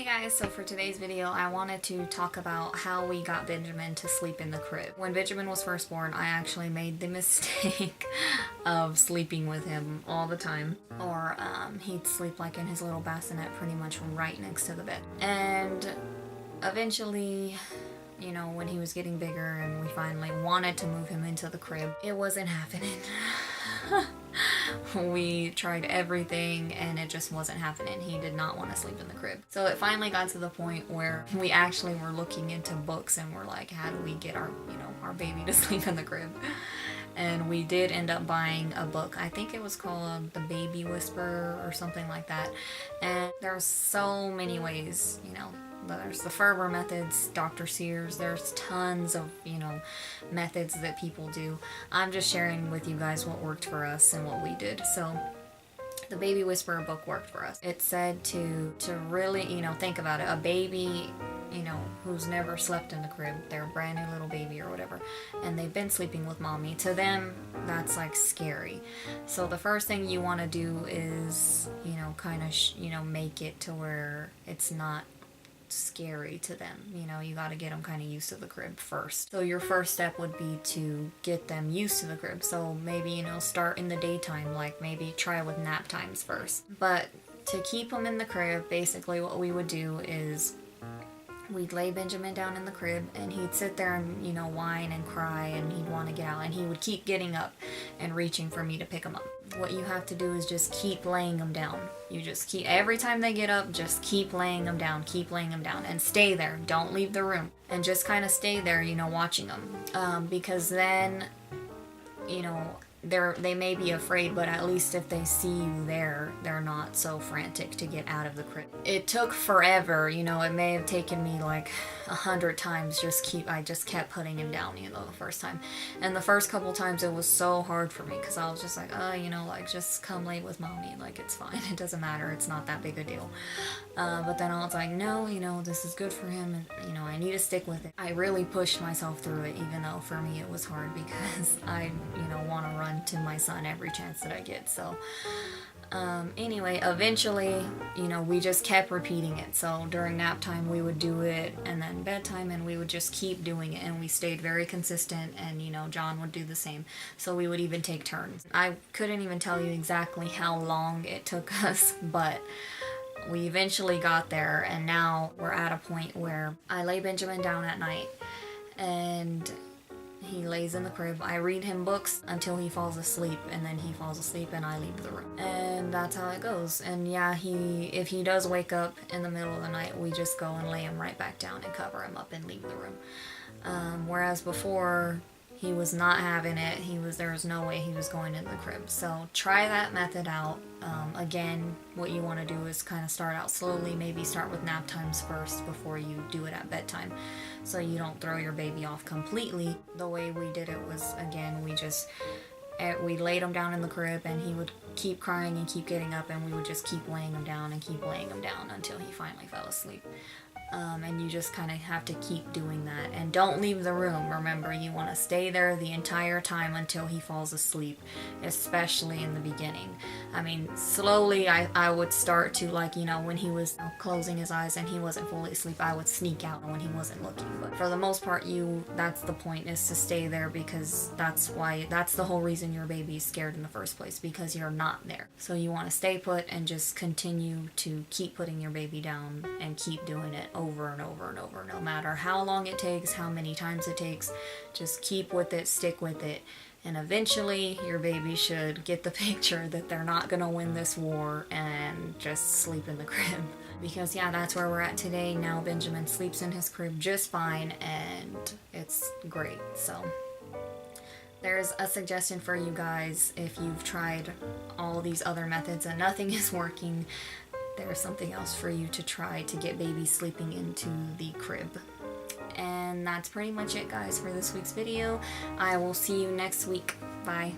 Hey guys, so for today's video I wanted to talk about how we got Benjamin to sleep in the crib. When Benjamin was first born, I actually made the mistake of sleeping with him all the time. Or he'd sleep like in his little bassinet pretty much right next to the bed. And eventually, you know, when he was getting bigger and we finally wanted to move him into the crib, it wasn't happening. We tried everything and it just wasn't happening. He did not want to sleep in the crib. So it finally got to the point where we actually were looking into books and we're like, how do we get our baby to sleep in the crib? And we did end up buying a book. I think it was called The Baby Whisperer or something like that. And there's so many ways, you know. There's the Ferber methods, Dr. Sears, there's tons of, methods that people do. I'm just sharing with you guys what worked for us and what we did. So the Baby Whisperer book worked for us. It said to really, think about it. A baby, who's never slept in the crib, they're a brand new little baby or whatever, and they've been sleeping with mommy. To them, that's like scary. So the first thing you want to do is, make it to where it's not scary to them. You got to get them kind of used to the crib first. So your first step would be to get them used to the crib. So maybe, start in the daytime, like maybe try with nap times first. But to keep them in the crib, basically what we would do is we'd lay Benjamin down in the crib and he'd sit there and, whine and cry and he'd want to get out and he would keep getting up and reaching for me to pick him up. What you have to do is just keep laying them down. You just keep, every time they get up, just keep laying them down, and stay there. Don't leave the room. And just kind of stay there, watching them. Because then, they may be afraid, but at least if they see you there, they're not so frantic to get out of the crib. It took forever, it may have taken me like 100 times. I just kept putting him down, the first time. And the first couple times it was so hard for me because I was just like, just come lay with mommy, like it's fine, it doesn't matter, it's not that big a deal. But then I was like, no, this is good for him, and I need to stick with it. I really pushed myself through it, even though for me it was hard because I, want to run to my son every chance that I get. So anyway, eventually, we just kept repeating it. So during nap time we would do it, and then bedtime, and we would just keep doing it, and we stayed very consistent, and John would do the same. So we would even take turns. I couldn't even tell you exactly how long it took us, but we eventually got there, and now we're at a point where I lay Benjamin down at night and he lays in the crib. I read him books until he falls asleep, and then he falls asleep and I leave the room. And that's how it goes. And yeah, if he does wake up in the middle of the night, we just go and lay him right back down and cover him up and leave the room. Whereas before, he was not having it. There was no way he was going into the crib. So try that method out. Again, what you want to do is kind of start out slowly. Maybe start with nap times first before you do it at bedtime, so you don't throw your baby off completely. The way we did it was, again, we laid him down in the crib and he would keep crying and keep getting up, and we would just keep laying him down and keep laying him down until he finally fell asleep. And you just kind of have to keep doing that. And don't leave the room. Remember, you want to stay there the entire time until he falls asleep, especially in the beginning. I mean, slowly I would start to, when he was closing his eyes and he wasn't fully asleep, I would sneak out when he wasn't looking. But for the most part, that's the point, is to stay there, because that's the whole reason your baby is scared in the first place, because you're not there. So you want to stay put and just continue to keep putting your baby down and keep doing it over and over and over, no matter how long it takes, how many times it takes. Just keep with it, stick with it, and eventually your baby should get the picture that they're not gonna win this war and just sleep in the crib. Because yeah, that's where we're at today. Now Benjamin sleeps in his crib just fine, and it's great. So there's a suggestion for you guys. If you've tried all these other methods and nothing is working, there's something else for you to try to get babies sleeping into the crib. And that's pretty much it, guys, for this week's video. I will see you next week. Bye.